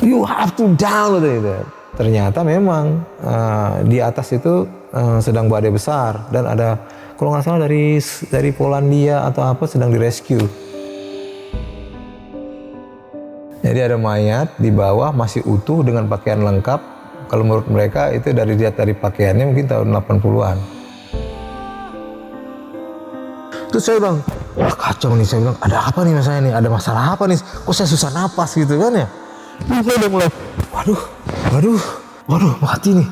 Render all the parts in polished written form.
You have to down gitu. Ternyata memang di atas itu sedang badai besar dan ada kalau nggak salah dari Polandia atau apa sedang direscue. Jadi ada mayat di bawah masih utuh dengan pakaian lengkap. Kalau menurut mereka itu dari pakaiannya mungkin tahun 80-an. Terus saya bilang, wah kacau nih, saya bilang, ada apa nih mas saya nih, ada masalah apa nih, kok saya susah napas gitu kan ya. Terus saya udah mulai, waduh, mati nih.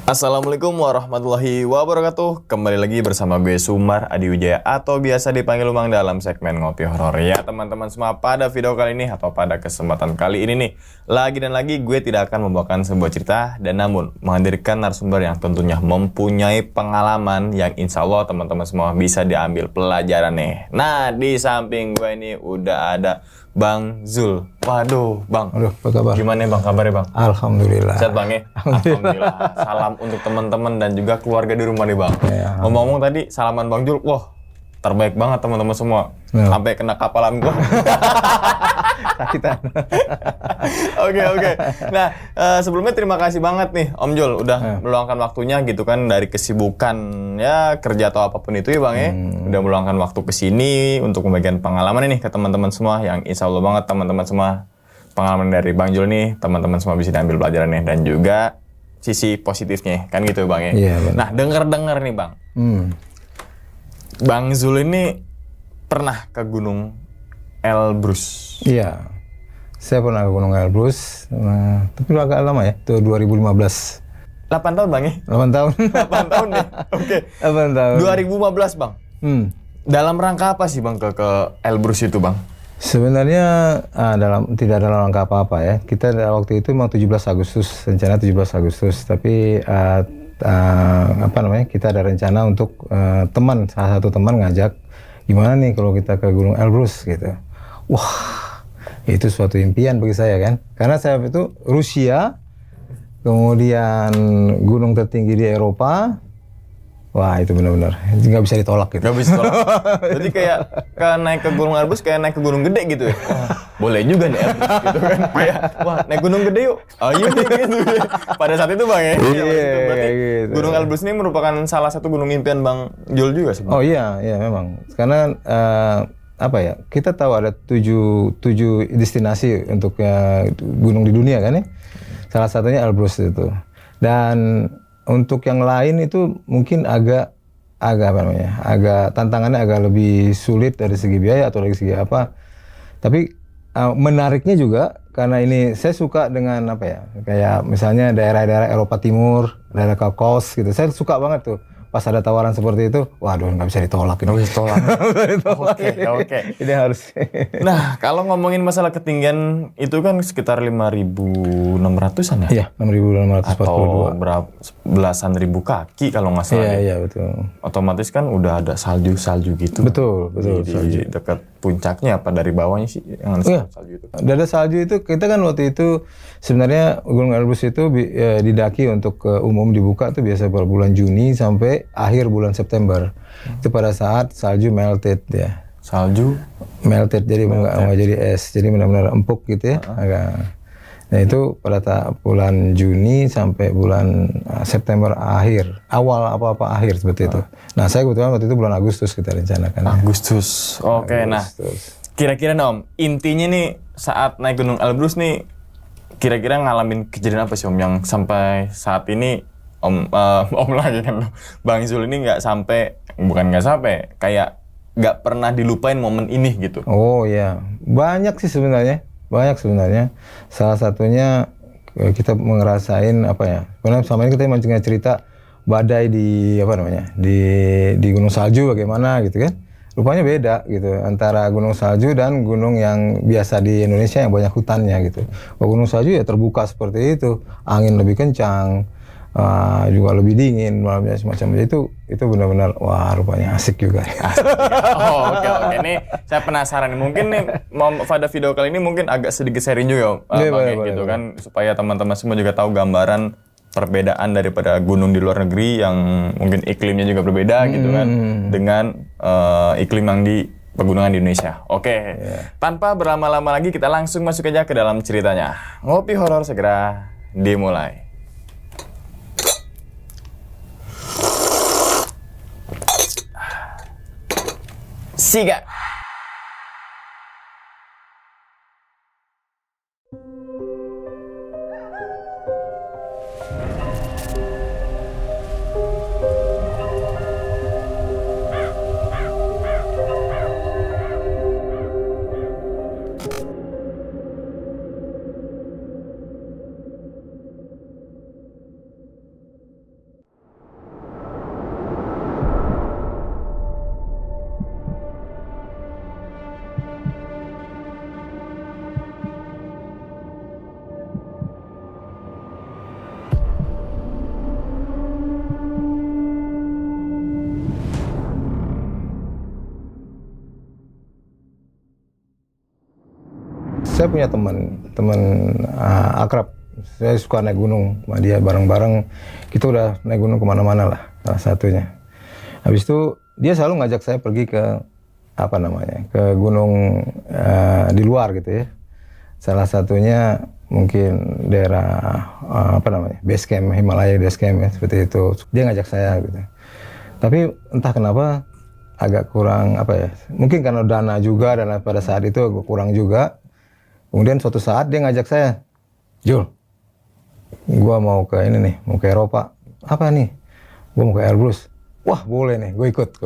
Assalamualaikum warahmatullahi wabarakatuh. Kembali lagi bersama gue Sumar Adi Wijaya atau biasa dipanggil Umang dalam segmen Ngopi Horor. Ya teman-teman semua, pada video kali ini atau pada kesempatan kali ini nih, lagi dan lagi gue tidak akan membawakan sebuah cerita dan namun menghadirkan narasumber yang tentunya mempunyai pengalaman yang insya Allah teman-teman semua bisa diambil pelajaran nih. Nah di samping gue ini udah ada Bang Zul. Waduh, Bang. Aduh, apa kabar? Gimana Bang kabarnya Bang? Alhamdulillah. Sehat Bang ya? Alhamdulillah. Salam untuk teman-teman dan juga keluarga di rumah nih Bang. Ya, ngomong-ngomong tadi salaman Bang Jul, wah terbaik banget teman-teman semua. Ya. Sampai kena kapalan gua. Sakitan. Oke. Nah, sebelumnya terima kasih banget nih Om Jul udah meluangkan waktunya gitu kan dari kesibukan ya kerja atau apapun itu ya Bang ya. Udah meluangkan waktu ke sini untuk membagikan pengalaman ini ke teman-teman semua yang insya Allah banget teman-teman semua pengalaman dari Bang Jul nih teman-teman semua bisa diambil pelajarannya dan juga sisi positifnya kan gitu Bang ya. Iya, nah, dengar nih Bang. Bang Zul ini pernah ke Gunung Elbrus. Iya, saya pernah ke Gunung Elbrus, tapi agak lama ya, itu 2015. 8 tahun Bang ya? 8 tahun. 8 tahun ya? Oke. 8 tahun. 2015 Bang? Dalam rangka apa sih Bang ke Elbrus itu Bang? Sebenarnya tidak dalam rangka apa-apa ya. Kita waktu itu memang 17 Agustus, rencana 17 Agustus, tapi kita ada rencana untuk salah satu teman ngajak, gimana nih kalau kita ke Gunung Elbrus gitu. Wah, itu suatu impian bagi saya kan. Karena saya itu Rusia, kemudian gunung tertinggi di Eropa. Wah, itu benar-benar nggak bisa ditolak gitu. Nggak bisa ditolak. Jadi kayak naik ke Gunung Elbrus kayak naik ke gunung gede gitu ya. Wah, boleh juga nih Elbrus gitu kan. Kayak, wah naik gunung gede yuk. Ayo gitu ya. Pada saat itu Bang ya. Berarti gitu. Gunung Elbrus ini merupakan salah satu gunung impian Bang Jul juga sebenarnya. Oh iya memang. Karena kita tahu ada 7 destinasi untuk gunung di dunia kan ya. Salah satunya Elbrus itu. Dan untuk yang lain itu mungkin agak tantangannya agak lebih sulit dari segi biaya atau dari segi apa. Tapi menariknya juga karena ini saya suka dengan kayak misalnya daerah-daerah Eropa Timur, daerah Kaukos gitu. Saya suka banget tuh. Pas ada tawaran seperti itu, waduh nggak bisa ditolak. Nggak bisa ditolak. Oke. Ini harus. Nah, kalau ngomongin masalah ketinggian itu kan sekitar 5.600-an ya? Iya, 6.642. Atau belasan ribu kaki kalau nggak salah. Iya, betul. Otomatis kan udah ada salju gitu. Betul. Di dekat puncaknya apa dari bawahnya sih yang salju itu? Ada salju itu, kita kan waktu itu sebenarnya Gunung Elbrus itu didaki untuk umum dibuka tuh biasa pada bulan Juni sampai akhir bulan September. Itu pada saat salju melted ya. Salju melted jadi nggak jadi es, jadi benar-benar empuk gitu ya. Nah itu pada bulan Juni sampai bulan September awal akhir seperti itu. Nah saya kebetulan waktu itu bulan Agustus kita rencanakan. Agustus. Oke. Nah kira-kira Om, intinya nih saat naik Gunung Elbrus nih kira-kira ngalamin kejadian apa sih Om yang sampai saat ini Om lagi kan Bang Zul ini nggak sampai kayak nggak pernah dilupain momen ini gitu. Oh iya, banyak sebenarnya. Salah satunya kita ngerasain karena selama ini kita emang cerita badai di apa namanya di gunung salju bagaimana gitu kan. Rupanya beda gitu antara gunung salju dan gunung yang biasa di Indonesia yang banyak hutannya gitu. Kalau gunung salju ya terbuka seperti itu, angin lebih kencang, juga lebih dingin, malamnya semacam itu benar-benar wah rupanya asik juga. Oh, oke. Ini saya penasaran nih. Mungkin nih pada video kali ini mungkin agak sedikit sharing juga Bang, gitu kan supaya teman-teman semua juga tahu gambaran perbedaan daripada gunung di luar negeri yang mungkin iklimnya juga berbeda gitu kan dengan iklim yang di pegunungan di Indonesia. Oke. Tanpa berlama-lama lagi kita langsung masuk aja ke dalam ceritanya. Ngopi horor segera dimulai. Siga. Saya punya teman akrab. Saya suka naik gunung sama dia bareng-bareng. Kita udah naik gunung kemana-mana lah, salah satunya. Habis itu dia selalu ngajak saya pergi ke ke gunung di luar gitu ya. Salah satunya mungkin daerah base camp Himalaya base camp ya, seperti itu. Dia ngajak saya gitu. Tapi entah kenapa agak kurang mungkin karena dana juga, dan pada saat itu agak kurang juga. Kemudian suatu saat dia ngajak saya, Jul, gua mau ke mau ke Eropa. Apa nih? Gua mau ke Elbrus. Wah boleh nih, gue ikut.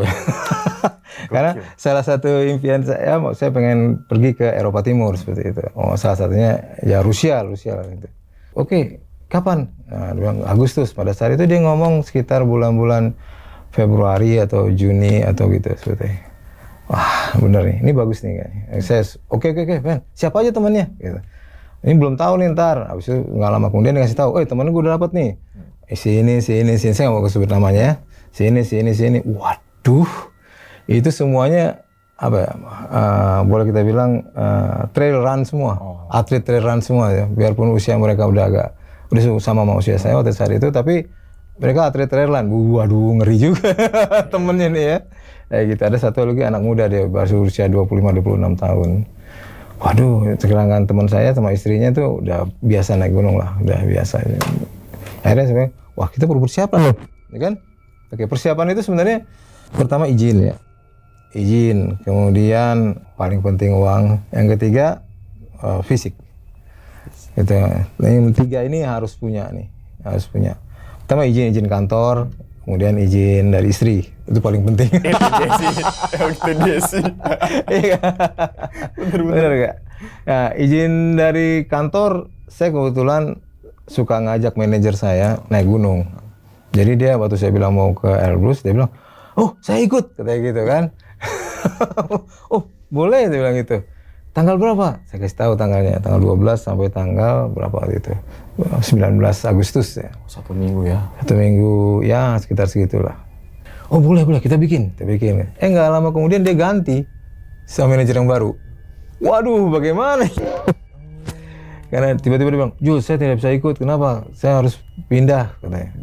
Karena salah satu impian saya pengen pergi ke Eropa Timur seperti itu. Oh, salah satunya ya Rusia gitu. Oke, kapan? Nah, dia bilang Agustus. Pada saat itu dia ngomong sekitar bulan-bulan Februari atau Juni atau gitu seperti itu. Wah bener nih, ini bagus nih kayaknya. Saya oke, Ben, siapa aja temannya? Gitu. Ini belum tahu nih ntar. Habis itu nggak lama kemudian dia ngasih tahu, temennya gue udah dapat nih. Sini, saya nggak mau sebut namanya ya. Sini. Waduh, itu semuanya boleh kita bilang trail run semua, atlet trail run semua ya. Biarpun usia mereka udah sama usia saya waktu saat itu, tapi mereka atlet trail run. Waduh, ngeri juga temennya nih ya. Gitu. Ada satu lagi anak muda, dia baru usia 25-26 tahun. Waduh, sekarang teman saya sama istrinya tuh udah biasa naik gunung lah, udah biasa. Akhirnya saya bilang, wah kita perlu persiapan loh, ya kan? Oke, persiapan itu sebenarnya pertama izin ya. Izin, kemudian paling penting uang. Yang ketiga fisik. Gitu. Yang ketiga ini harus punya. Pertama izin kantor, kemudian izin dari istri. Itu paling penting. Itu dia sih. Bener gak? Nah, izin dari kantor, saya kebetulan suka ngajak manajer saya naik gunung. Jadi dia waktu saya bilang mau ke Elbrus, dia bilang, oh saya ikut, katanya gitu kan. Oh boleh, dia bilang gitu. Tanggal berapa? Saya kasih tahu tanggalnya, tanggal 12 sampai tanggal berapa gitu. 19 Agustus ya. 1 minggu ya. 1 minggu ya, sekitar segitulah. Oh boleh, kita bikin. Nggak lama kemudian dia ganti sama manajer yang baru. Waduh, bagaimana? Karena tiba-tiba dia bilang, Jul, saya tidak bisa ikut. Kenapa? Saya harus pindah, katanya.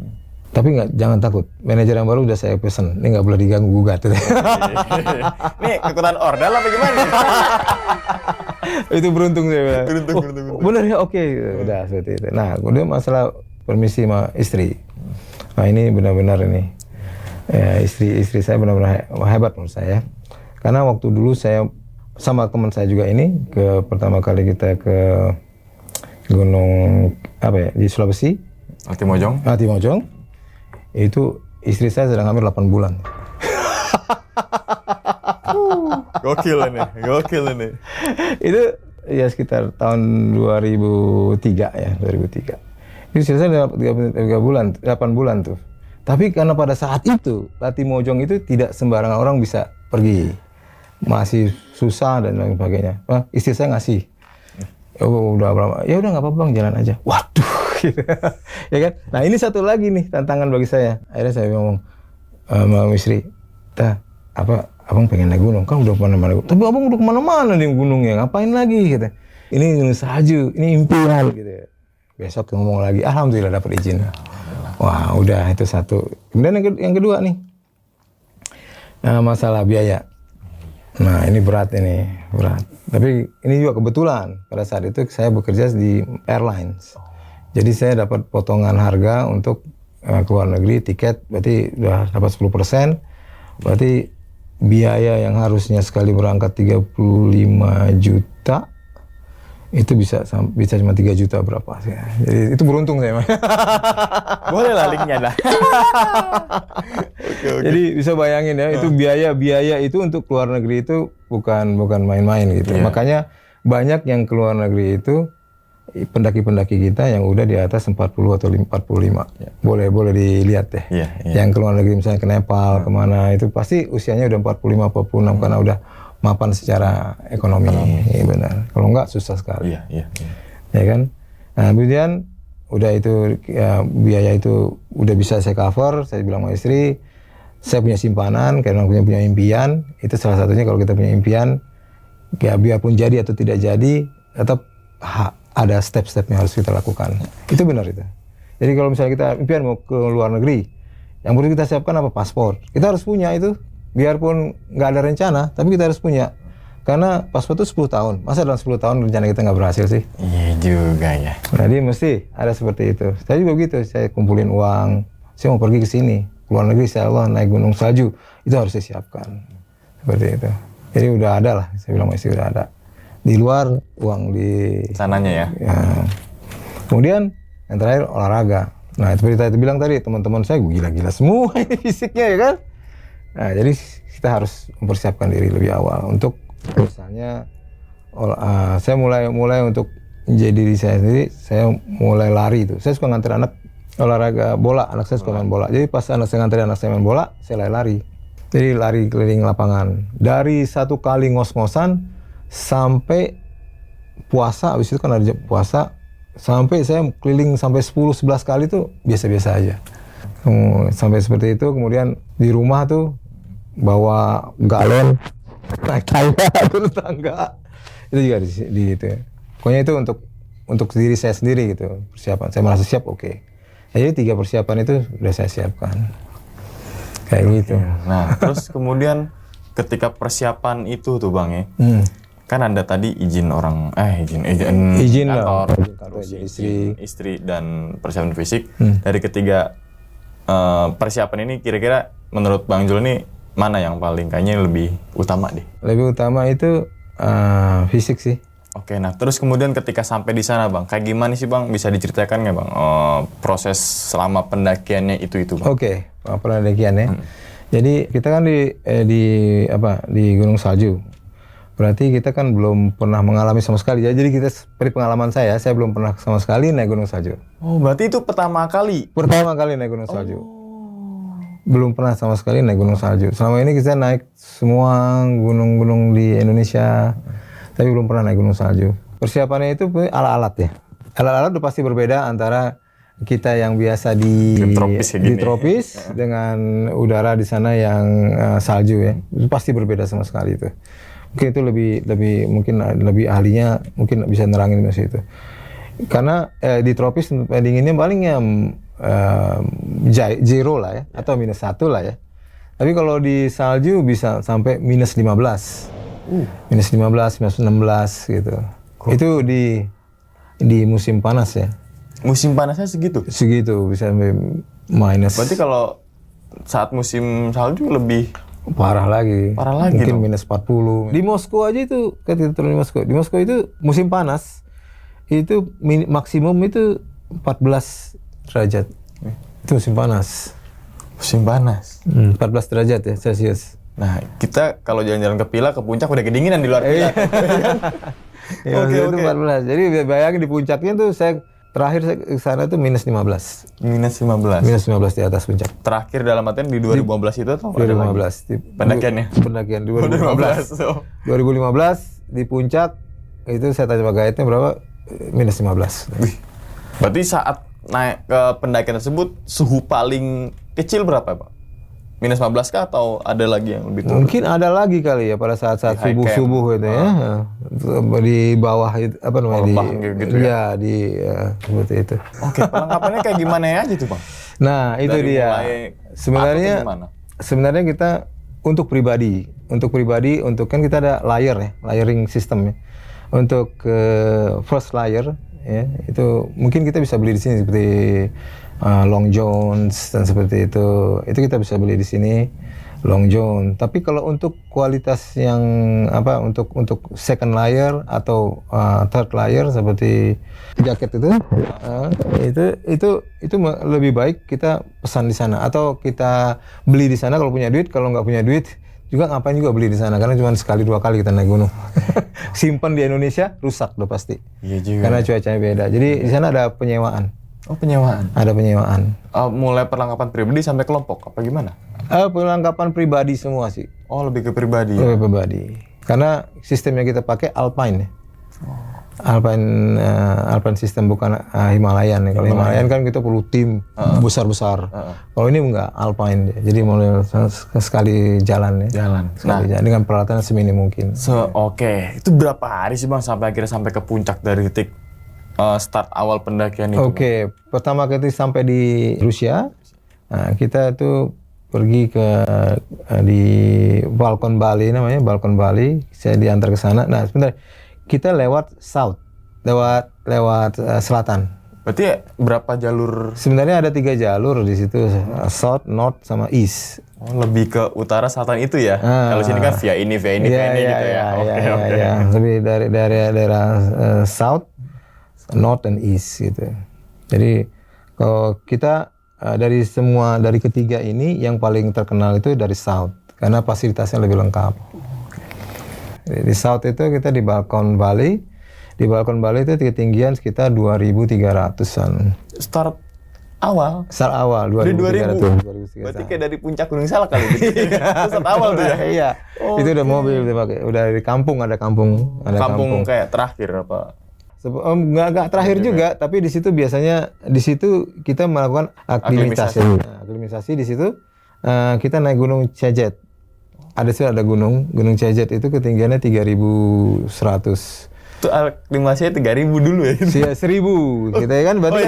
Tapi jangan takut, manajer yang baru udah saya pesen. Ini nggak boleh diganggu gugat. Nih kekuatan ordal apa gimana? Itu beruntung saya bilang. Beruntung. Bener ya, oke. Udah seperti itu. Nah, kemudian masalah permisi sama istri. Nah ini benar-benar ini. Ya, istri saya benar-benar hebat menurut saya. Karena waktu dulu saya sama teman saya juga ini pertama kali kita ke gunung di Sulawesi. Atimojong. Itu istri saya sedang hamil 8 bulan. Gokil ini. Itu ya sekitar tahun 2003 ya, 2003. Itu istri saya 8 bulan tuh. Tapi karena pada saat itu Latimojong itu tidak sembarangan orang bisa pergi, masih susah dan lain sebagainya. Istri saya ngasih, oh, udah berapa? Ya udah nggak apa-apa bang, jalan aja. Waduh, gitu. Ya kan? Nah ini satu lagi nih tantangan bagi saya. Akhirnya saya ngomong sama istri, abang pengen naik gunung, kan udah kemana-mana. Tapi abang udah kemana-mana nih gunungnya, ngapain lagi? Gitu. Ini gunung salju, ini impian. Gitu. Besok ngomong lagi, alhamdulillah dapat izin. Wah, udah itu satu. Kemudian yang kedua nih, masalah biaya. Nah ini berat. Tapi ini juga kebetulan pada saat itu saya bekerja di airlines. Jadi saya dapat potongan harga untuk ke luar negeri, tiket berarti udah dapat 10%. Berarti biaya yang harusnya sekali berangkat 35 juta itu bisa cuma 3 juta berapa sih. Jadi itu beruntung saya. Boleh lah linknya dah. Oke. Jadi bisa bayangin ya, itu biaya itu untuk keluar negeri itu bukan main-main gitu. Yeah. Makanya banyak yang keluar negeri itu pendaki-pendaki kita yang udah di atas 40 atau 45. Yeah. Boleh dilihat deh. Yeah. Yang keluar negeri misalnya ke Nepal, kemana itu pasti usianya udah 45, 46 karena udah mapan secara ekonomi. Ya, benar. Kalau enggak susah sekali. Iya. Ya kan? Nah, kemudian udah itu ya, biaya itu udah bisa saya cover. Saya bilang sama istri, saya punya simpanan karena punya impian. Itu salah satunya kalau kita punya impian, ya biarpun jadi atau tidak jadi, tetap ada step-step yang harus kita lakukan. Itu benar itu. Jadi kalau misalnya kita impian mau ke luar negeri, yang perlu kita siapkan apa? Paspor. Kita harus punya itu. Biarpun nggak ada rencana, tapi kita harus punya. Karena paspor itu 10 tahun. Masa dalam 10 tahun rencana kita nggak berhasil sih? Iya juga ya. Jadi mesti ada seperti itu. Saya juga begitu. Saya kumpulin uang. Saya mau pergi ke sini. Keluar negeri, insya Allah naik gunung salju. Itu harus saya siapkan. Seperti itu. Jadi udah ada lah. Saya bilang masih udah ada. Di luar, uang di... Sananya ya? Ya. Kemudian yang terakhir olahraga. Nah seperti tadi bilang tadi, teman-teman saya gila-gila semua ini fisiknya ya kan? Nah, jadi kita harus mempersiapkan diri lebih awal untuk misalnya saya mulai untuk menjadi diri saya sendiri, saya mulai lari itu. Saya suka nganter anak olahraga bola, anak saya suka main bola. Jadi pas anak saya main bola, saya lari. Jadi lari keliling lapangan. Dari satu kali ngos-ngosan sampai puasa, habis itu kan ada puasa, sampai saya keliling sampai 10-11 kali tuh biasa-biasa aja. Sampai seperti itu, kemudian di rumah tuh bawa galon, naik turun tangga, itu juga di itu. Pokoknya itu untuk diri saya sendiri gitu, persiapan. Saya merasa siap, oke. Jadi 3 persiapan itu sudah saya siapkan, kayak gitu. Nah, terus kemudian ketika persiapan itu tuh bang ya, kan ada tadi izin kantor, terus istri dan persiapan fisik. Dari ketiga persiapan ini kira-kira menurut Bang Jul ini mana yang paling kayaknya lebih utama deh? Lebih utama itu fisik sih. Oke, nah terus kemudian ketika sampai di sana bang, kayak gimana sih bang? Bisa diceritakan nggak bang proses selama pendakiannya itu bang? Oke, pendakiannya. Jadi kita kan di Gunung Salju. Berarti kita kan belum pernah mengalami sama sekali. Jadi kita seperti pengalaman saya belum pernah sama sekali naik Gunung Salju. Oh, berarti itu pertama kali? Pertama kali naik Gunung Salju. Belum pernah sama sekali naik gunung salju. Selama ini kita naik semua gunung-gunung di Indonesia, tapi belum pernah naik gunung salju. Persiapannya itu alat-alat ya. Alat-alat itu pasti berbeda antara kita yang biasa di tropis dengan udara di sana yang salju ya. Itu pasti berbeda sama sekali itu. Mungkin itu lebih ahlinya mungkin bisa nerangin di situ. Karena di tropis dinginnya palingnya zero lah ya, atau -1 lah ya. Tapi kalau di salju bisa sampai -15, -15, -16 gitu. Itu di musim panas ya. Musim panasnya segitu? Segitu, bisa sampai minus. Berarti kalau saat musim salju lebih parah lagi. Mungkin dong. -40. Di Moskow aja itu, ketika turun di Moskow. Di Moskow itu musim panas. Itu maksimum itu 14 derajat. Itu musim panas. Musim panas? 14 derajat ya, Celcius. Nah, kita kalau jalan-jalan ke Pila, ke puncak udah kedinginan di luar Pila. Oke. 14. Jadi bayangin di puncaknya tuh saya Terakhir saya ke sana itu -15. Minus 15. -15 di atas puncak. Terakhir dalam artian di 2015 itu atau ada lagi? 2015 di Pendakiannya? Pendakian 2015. 2015 di puncak itu saya tanya Pak guide-nya berapa? -15. Wih. Berarti saat naik ke pendakian tersebut suhu paling kecil berapa, Pak? -15 kah atau ada lagi yang lebih turun? Mungkin ada lagi kali ya pada saat-saat Di high camp. subuh-subuh itu ya. Di bawah itu apa namanya Lembah gitu ya? ya di seperti itu. Oke, perlengkapannya kayak gimana ya aja tuh, Bang? Nah, itu Dari dia. mulai Sebenarnya apa tuh gimana? sebenarnya kita untuk pribadi, untuk kan kita ada layer ya, layering system ya. Untuk first layer ya, itu mungkin kita bisa beli di sini seperti Long John's dan seperti itu kita bisa beli di sini Long John. Tapi kalau untuk kualitas yang apa untuk second layer atau third layer seperti jaket itu lebih baik kita pesan di sana atau kita beli di sana kalau punya duit. Kalau nggak punya duit juga ngapain juga beli di sana karena cuma sekali 2 kali kita naik gunung. Simpan di Indonesia rusak udah pasti. Iya juga. Karena cuacanya beda. Jadi di sana ada penyewaan. Oh, penyewaan. Ada penyewaan. Mulai perlengkapan pribadi sampai kelompok apa gimana? Perlengkapan pribadi semua sih. Oh, lebih ke pribadi. Lebih pribadi. Karena sistem yang kita pakai Alpine ya. Alpine system bukan Himalayan ya. Kalau Himalayan kan kita perlu tim besar-besar. Kalau ini enggak Alpine. Jadi mulai sekali jalan ya. Sekali jalan dengan peralatan seminim mungkin. Oke. Itu berapa hari sih Bang sampai akhirnya sampai ke puncak dari titik start awal pendakian itu? Oke, pertama kita sampai di Rusia. Nah, kita itu pergi ke di Balkan Bali namanya, Balkan Bali. Saya diantar ke sana. Nah, sebentar. Kita lewat south, lewat selatan. Berarti berapa jalur? Sebenarnya ada 3 jalur di situ, south, north, sama east. Oh, lebih ke utara selatan itu ya? Kalau sini kan via ini gitu ya? Oke. Lebih dari daerah south, north, dan east gitu. Jadi kalau kita dari ketiga ini yang paling terkenal itu dari south karena fasilitasnya lebih lengkap. Di south itu kita di Balkan Bali. Di Balkan Bali itu ketinggian sekitar 2.300-an. Start awal? Start awal 2.300. Berarti kayak dari puncak Gunung Salak kali gitu. Start awal tuh ya? Iya. Itu udah mobil dipakai. Udah dari kampung, ada kampung. Kampung kayak terakhir apa? Enggak terakhir juga, tapi di situ biasanya kita melakukan aklimatasi. Aklimatasi di situ kita naik Gunung Cejet. Ada Gunung Cejet itu ketinggiannya 3.100. Itu aklimatasinya 3.000 dulu ya? 1.000. Kita kan berarti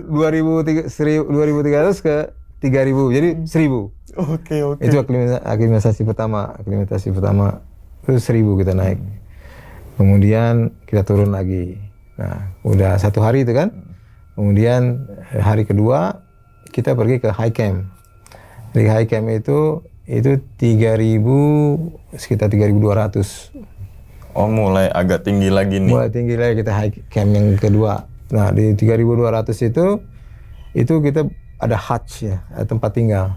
2.300 ke 3.000. Jadi 1.000. Oke. Itu aklimatasi pertama. Aklimatasi pertama itu 1.000 kita naik. Kemudian kita turun lagi. Nah, udah 1 hari itu kan. Kemudian hari kedua kita pergi ke high camp. Di high camp itu 3.000 sekitar 3.200. Oh, mulai agak tinggi lagi nih. Mulai tinggi lagi kita high camp yang kedua. Nah, di 3.200 itu kita ada hutch ya, ada tempat tinggal.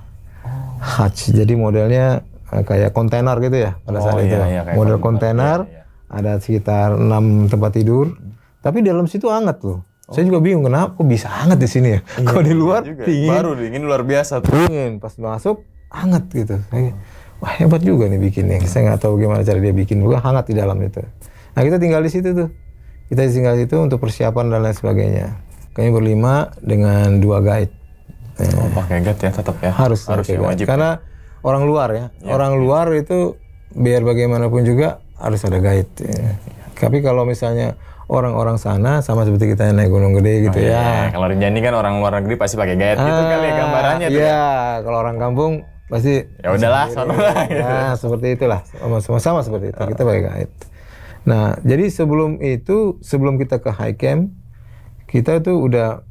Hutch. Jadi modelnya kayak kontainer gitu ya pada saat itu. Iya, model kontainer. Ada sekitar 6 tempat tidur. Tapi di dalam situ hangat loh. Saya juga bingung kenapa kok bisa hangat di sini ya. Kalau di luar dingin. Baru dingin luar biasa tuh. Dingin. Pas masuk hangat gitu. Wah, hebat juga nih bikinnya. Saya nggak tahu gimana cara dia bikin. Juga hangat di dalam itu. Nah, kita tinggal di situ tuh. Kita tinggal di situ untuk persiapan dan lain sebagainya. Kayaknya berlima dengan 2 guide. Oh, pakai guide ya tetap ya? Harus ya, wajib. Karena orang luar ya. Orang luar itu biar bagaimanapun juga harus ada guide. Ya. Tapi kalau misalnya orang-orang sana sama seperti kita naik gunung gede gitu ya. Kalau Rinjani kan orang luar negeri pasti pakai guide gitu kali ya gambarannya tuh. Iya, kalau orang kampung pasti ya udahlah sono lah. Nah, seperti itulah. Sama-sama seperti itu. Kita pakai guide. Nah, jadi sebelum kita ke high camp, kita tuh udah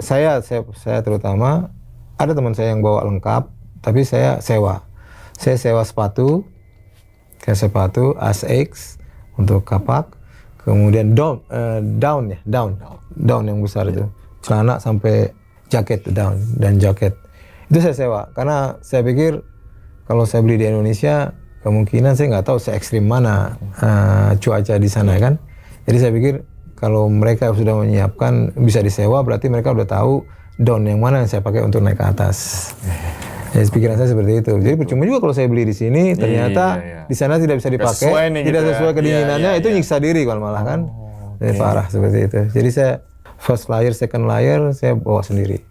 saya terutama ada teman saya yang bawa lengkap, tapi saya sewa. Saya sewa sepatu ASICS untuk kapak. Kemudian down yang besar itu, celana sampai jaket down dan jaket itu saya sewa karena saya pikir kalau saya beli di Indonesia kemungkinan saya nggak tahu se ekstrim mana cuaca di sana kan, jadi saya pikir kalau mereka sudah menyiapkan bisa disewa, berarti mereka udah tahu down yang mana yang saya pakai untuk naik ke atas. Ya, pikiran saya seperti itu. Jadi percuma juga kalau saya beli di sini, ternyata di sana tidak bisa dipakai, tidak sesuai kedinginannya, itu nyiksa diri kalau malah kan. Jadi parah seperti itu. Jadi saya first layer, second layer saya bawa sendiri.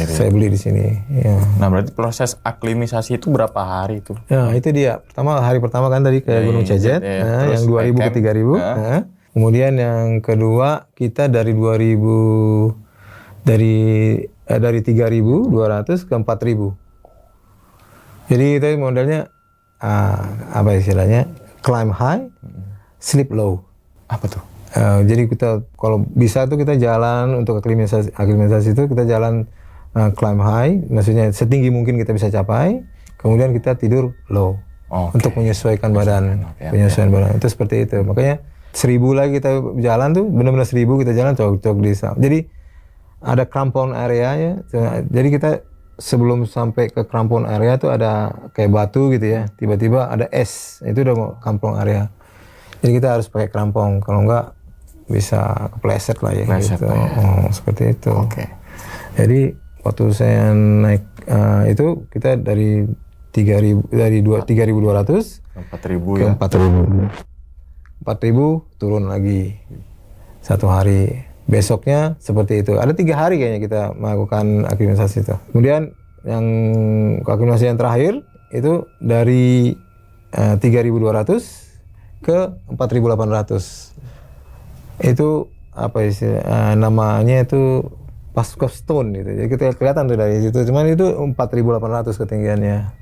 Saya beli di sini. Ya. Nah berarti proses aklimisasi itu berapa hari itu? Ya itu dia. Hari pertama kan tadi ke Gunung Cejet, yang 2.000 ke 3.000. Kemudian yang kedua kita dari 2.000 dari 3.200 ke 4.000. Jadi itu modelnya apa istilahnya, climb high, sleep low. Apa tuh? Jadi kita kalau bisa tuh kita jalan untuk aklimatisasi itu kita jalan climb high, maksudnya setinggi mungkin kita bisa capai. Kemudian kita tidur low untuk menyesuaikan badan, badan itu seperti itu. Makanya 1.000 lagi kita jalan tuh benar-benar 1.000 kita jalan cocok di sana. Jadi ada crampon area ya. Jadi kita sebelum sampai ke crampon area tuh ada kayak batu gitu ya. Tiba-tiba ada es. Itu udah crampon area. Jadi kita harus pakai crampon, kalau enggak bisa kepleset lah ya. Gitu. Seperti itu. Jadi waktu saya naik itu kita dari 3.200 ke 4.000. 4.000 turun lagi satu hari. Besoknya seperti itu. Ada 3 hari kayaknya kita melakukan aklimatisasi itu. Kemudian yang aklimatisasi yang terakhir itu dari 3.200 ke 4.800. Itu apa istilah namanya itu Pasco Stone gitu. Jadi kita kelihatan tuh dari situ. Cuman itu 4.800 ketinggiannya.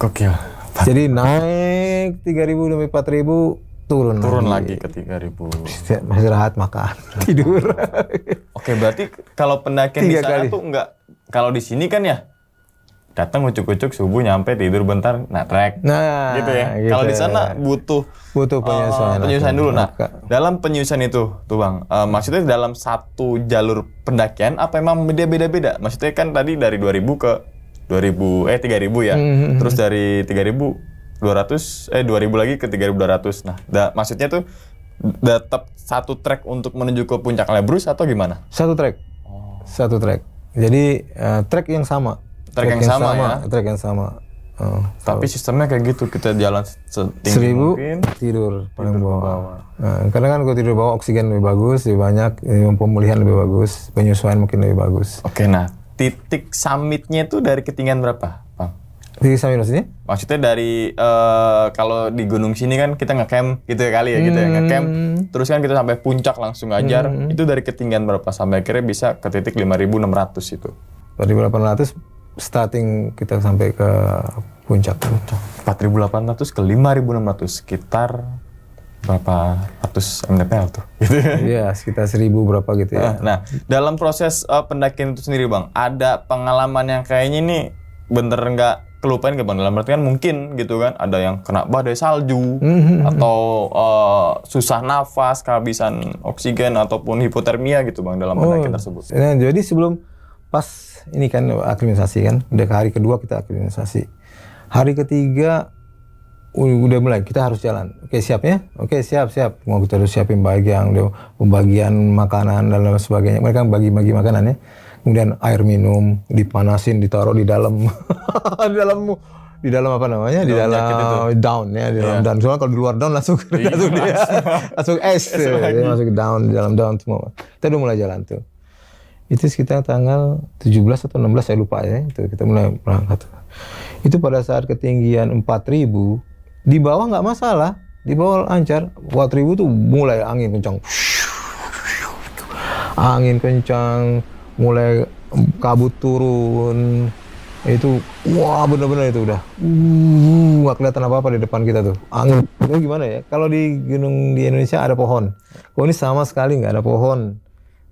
Gokil. Jadi naik 3.000 sampai 4.000 turun lagi ke 3.000. Istirahat, makan, tidur. Oke, berarti kalau pendakian di sana tuh enggak, kalau di sini kan ya datang ucuk-ucuk subuh nyampe tidur bentar trek. Nah, gitu ya. Gitu. Kalau di sana butuh penyesuaian dulu. Nah, dalam penyesuaian itu tuh Bang, maksudnya dalam satu jalur pendakian apa emang beda-beda? Maksudnya kan tadi dari 2.000 ke 3.000 ya. Terus dari 3.200 2.000 lagi ke 3.200. Nah, maksudnya tuh tetap satu trek untuk menuju ke puncak Elbrus atau gimana? Satu trek. Satu trek. Jadi trek yang sama. Trek yang sama ya. Trek yang sama. Tapi sistemnya kayak gitu, kita jalan setinggi 1.000 mungkin. tidur paling bawah. Karena kan kalau tidur bawah oksigen lebih bagus, lebih banyak, pemulihan lebih bagus, penyesuaian mungkin lebih bagus. Oke, nah titik summitnya itu dari ketinggian berapa, Bang? Titik summit maksudnya? Maksudnya dari kalau di gunung sini kan kita nge-camp gitu ya kali ya, gitu ya nge-camp. Terus kan kita sampai puncak langsung ngajar. Itu dari ketinggian berapa sampai akhirnya bisa ke titik 5.600 itu? 4.800 starting kita sampai ke puncak. 4.800 ke 5.600 sekitar berapa ratus mdpl tuh? Gitu. Iya, sekitar 1.000 berapa gitu ya. Nah, dalam proses pendakian itu sendiri Bang, ada pengalaman yang kayaknya ini bener nggak kelupaan ke Bang? Dalam arti kan mungkin gitu kan, ada yang kena badai salju, atau susah nafas, kehabisan oksigen, ataupun hipotermia gitu Bang dalam pendakian tersebut. Nah, jadi sebelum pas ini kan aklimatisasi kan, udah ke hari kedua kita aklimatisasi. Hari ketiga udah mulai kita harus jalan. Oke, siap ya? Oke, siap. Mau kita harus siapin pembagian makanan dan lain sebagainya. Mereka bagi-bagi makanan ya. Kemudian air minum dipanasin, ditaruh di dalam di dalam apa namanya? Di dalam down ya, di dalam down. Soalnya kalau di luar down langsung langsung es tuh. Dia masuk ke down, di dalam down semua. Kita udah mulai jalan tuh. Itu sekitar tanggal 17 atau 16 saya lupa ya. Itu kita mulai berangkat. Itu pada saat ketinggian 4.000 di bawah nggak masalah, di bawah lancar. 4.000 tuh mulai angin kencang. Angin kencang, mulai kabut turun. Itu wah bener-bener itu udah nggak kelihatan apa-apa di depan kita tuh. Angin itu gimana ya? Kalau di gunung di Indonesia ada pohon. Kalau ini sama sekali nggak ada pohon.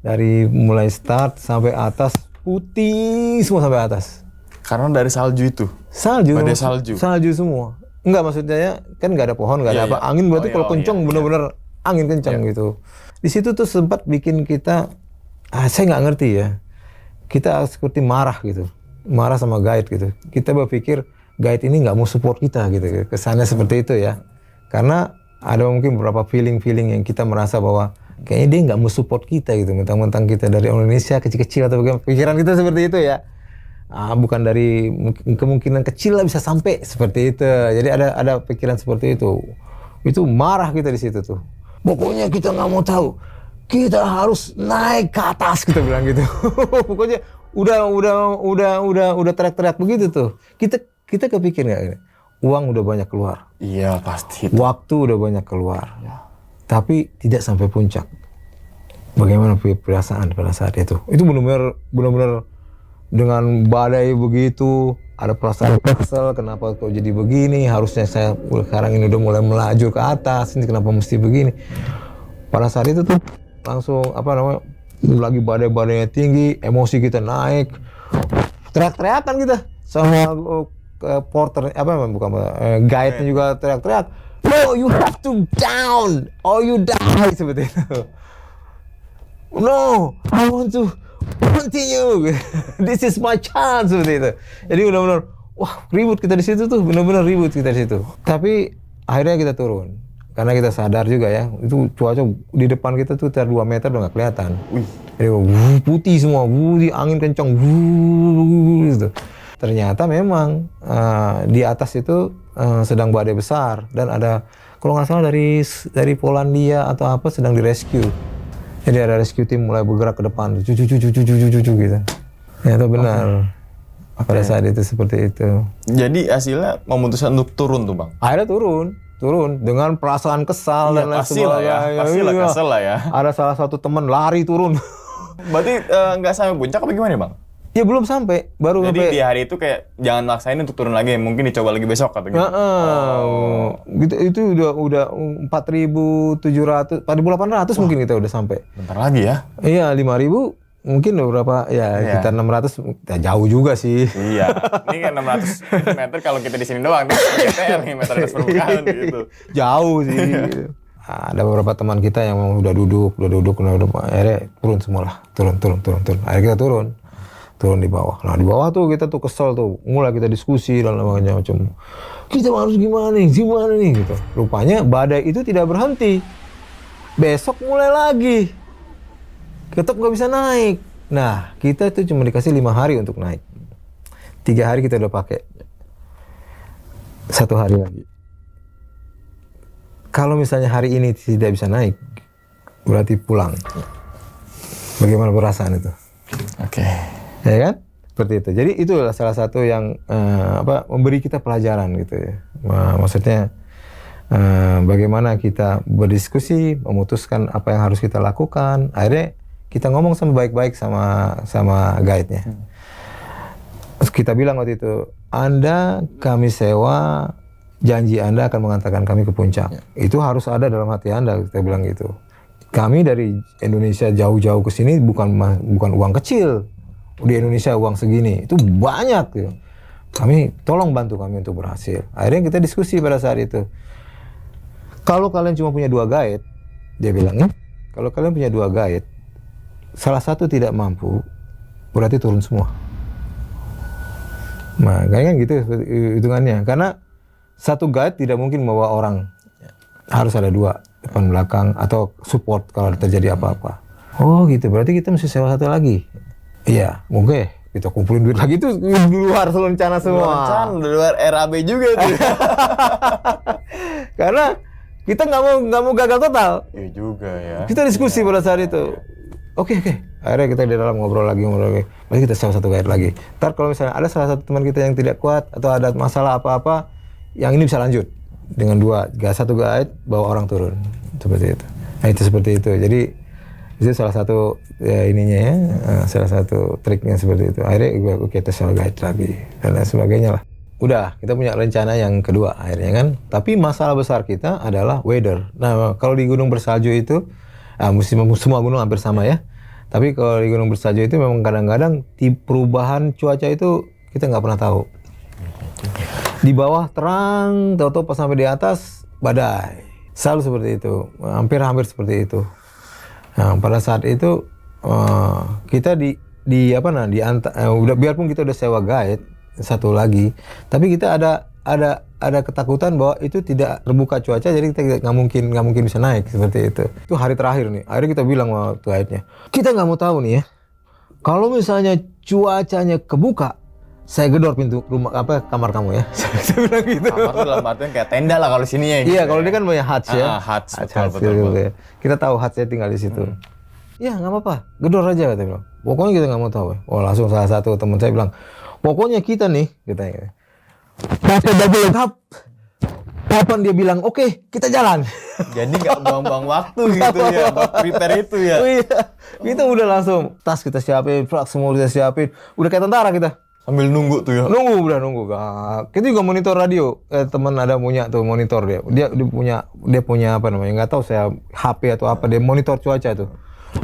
Dari mulai start sampai atas putih semua sampai atas. Karena dari salju itu. Badai salju. Salju semua. Enggak, maksudnya kan nggak ada pohon, nggak ada apa. Angin berarti kalau kencang bener-bener angin kencang gitu. Di situ tuh sempat bikin kita, saya nggak ngerti ya. Kita seperti marah gitu, marah sama guide gitu. Kita berpikir guide ini nggak mau support kita gitu. Kesannya seperti itu ya. Karena ada mungkin beberapa feeling yang kita merasa bahwa kayaknya dia nggak mau support kita gitu, mentang-mentang kita dari Indonesia kecil-kecil atau bagaimana. Pikiran kita seperti itu ya. Bukan dari kemungkinan kecil lah bisa sampai seperti itu. Jadi ada pikiran seperti itu. Itu marah kita di situ tuh. Pokoknya kita nggak mau tahu. Kita harus naik ke atas, kita bilang gitu. Pokoknya udah teriak-teriak begitu tuh. Kita kepikir nggak? Uang udah banyak keluar. Iya pasti. Waktu udah banyak keluar. Tapi tidak sampai puncak. Bagaimana perasaan pada saat itu? Itu benar-benar dengan badai begitu, ada perasaan kesel, kenapa kok jadi begini, harusnya saya sekarang ini udah mulai melaju ke atas, ini kenapa mesti begini. Pada saat itu tuh langsung lagi badai-badainya tinggi, emosi kita naik, teriak-teriakan kita sama porter, guide-nya juga teriak-teriak, no, you have to down or you die, seperti itu. No, I want to continue. This is my chance, seperti itu. Jadi benar-benar wah, ribut kita di situ tuh, benar-benar ribut kita di situ. Tapi akhirnya kita turun. Karena kita sadar juga ya, itu cuaca di depan kita tuh 2 meter udah nggak kelihatan. Jadi putih semua, angin kencang, gitu. Ternyata memang di atas itu sedang badai besar dan ada kalau nggak salah dari Polandia atau apa sedang direscue. Jadi ada rescue team mulai bergerak ke depan, cucu gitu. Ya itu benar. Pada saat itu seperti itu. Jadi hasilnya memutuskan untuk turun tuh bang? Akhirnya turun dengan perasaan kesal dan lain sebagainya. Pastilah kesel lah ya. Ada salah satu teman lari turun. Berarti nggak sampai puncak apa gimana bang? Ya belum sampai, baru jadi sampai. Di hari itu kayak jangan maksain untuk turun lagi, mungkin dicoba lagi besok atau gitu. Gitu itu udah 4.700, 4.800 mungkin kita udah sampai. Bentar lagi ya? Iya, 5.000 mungkin berapa ya, kita 600 ya jauh juga sih. Iya. Ini kan 600 meter kalau kita di sini doang, nih meter atas permukaan gitu. Jauh sih. Gitu. Ada beberapa teman kita yang udah duduk, akhirnya turun semua lah, turun. Akhirnya kita turun di bawah. Nah di bawah tuh kita tuh kesel tuh, mulai kita diskusi dan macam. Kita harus gimana nih gitu. Rupanya badai itu tidak berhenti. Besok mulai lagi. Tetap nggak bisa naik. Nah kita itu cuma dikasih 5 hari untuk naik. 3 hari kita udah pakai. 1 hari lagi. Kalau misalnya hari ini tidak bisa naik, berarti pulang. Bagaimana perasaan itu? Oke. Ya kan? Seperti itu. Jadi itu adalah salah satu yang memberi kita pelajaran gitu ya. Maksudnya bagaimana kita berdiskusi, memutuskan apa yang harus kita lakukan. Akhirnya kita ngomong sama baik-baik sama guide-nya. Terus kita bilang waktu itu, Anda kami sewa, janji Anda akan mengantarkan kami ke puncak. Itu harus ada dalam hati Anda, kita bilang gitu. Kami dari Indonesia jauh-jauh ke sini bukan uang kecil. Di Indonesia uang segini itu banyak gitu. Tolong bantu kami untuk berhasil. Akhirnya kita diskusi pada saat itu. Kalau kalian cuma punya 2 guide, dia bilangnya, kalau kalian punya 2 guide, salah satu tidak mampu, berarti turun semua. Nah, kan gitu hitungannya. Karena satu guide tidak mungkin membawa orang, harus ada 2 depan belakang atau support kalau terjadi apa-apa. Oh gitu, berarti kita mesti sewa 1 lagi. Iya, mungkin kita kumpulin duit lagi itu di luar rencana semua. Di luar RAB juga itu. Karena kita nggak mau gagal total. Iya juga ya. Kita diskusi pada saat itu. Oke. Akhirnya kita di dalam ngobrol lagi. Berarti kita sewa 1 guide lagi. Ntar kalau misalnya ada salah satu teman kita yang tidak kuat atau ada masalah apa-apa, yang ini bisa lanjut dengan 1 guide bawa orang turun seperti itu. Nah itu seperti itu. Jadi itu salah satu salah satu triknya seperti itu. Akhirnya kita sewa guide lagi dan lain sebagainya lah. Udah, kita punya rencana yang kedua akhirnya kan. Tapi masalah besar kita adalah weather. Nah, kalau di gunung bersalju itu, semua gunung hampir sama ya. Tapi kalau di gunung bersalju itu memang kadang-kadang perubahan cuaca itu kita nggak pernah tahu. Di bawah terang, tahu-tahu pas sampai di atas badai. Selalu seperti itu, hampir seperti itu. Nah, pada saat itu kita udah biarpun kita udah sewa guide 1 lagi, tapi kita ada ada ketakutan bahwa itu tidak terbuka cuaca, jadi kita nggak mungkin bisa naik seperti itu. Itu hari terakhir nih. Akhirnya kita bilang sama guide-nya, kita nggak mau tahu nih ya. Kalau misalnya cuacanya kebuka, saya gedor pintu kamar kamu ya. Saya bilang gitu. Kamar tuh dalam artian kayak tenda lah kalau sini ya. Iya, kalau dia kan punya hutch ya. Hutch, betul. Gitu ya. Kita tahu hutch-nya tinggal di situ. Ya nggak apa-apa, gedor aja kata bilang. Pokoknya kita nggak mau tahu. Oh langsung salah satu teman saya bilang, pokoknya kita nih, kita pakai baju lengkap. Kapan dia bilang, oke, kita jalan. Jadi nggak buang-buang waktu gitu ya, buat prepare itu ya. Oh, iya. Kita udah langsung, tas kita siapin, frak semua kita siapin. Udah kayak tentara kita. Sambil nunggu tuh ya. Nunggu. Kita juga monitor radio. Teman ada punya tuh monitor dia. Dia punya apa namanya? Nggak tahu saya HP atau apa. Dia monitor cuaca tuh.